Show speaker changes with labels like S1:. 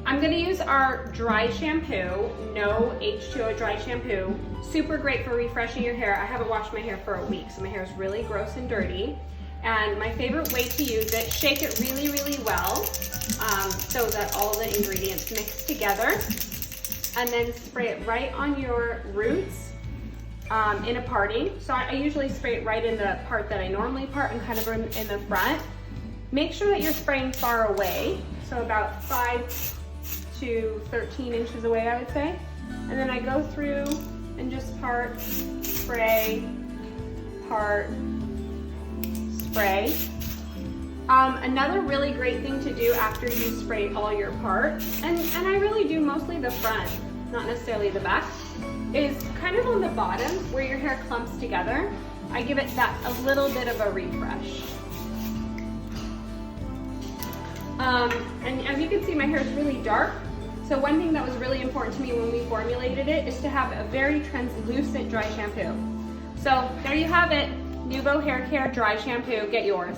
S1: I'm gonna use our dry shampoo, No H2O Dry Shampoo. Super great for refreshing your hair. I haven't washed my hair for a week, so my hair is really gross and dirty. And my favorite way to use it, shake it really, really well so that all the ingredients mix together. And then spray it right on your roots in a parting. So I usually spray it right in the part that I normally part and kind of in the front. Make sure that you're spraying far away, so about 5 to 13 inches away, I would say. And then I go through and just part, spray, part, spray. Another really great thing to do after you spray all your parts, and I really do mostly the front, not necessarily the back, is kind of on the bottom where your hair clumps together. I give it a little bit of a refresh. And as you can see, my hair is really dark. So one thing that was really important to me when we formulated it is to have a very translucent dry shampoo. So there you have it, Nuuvo Haircare Dry Shampoo, get yours.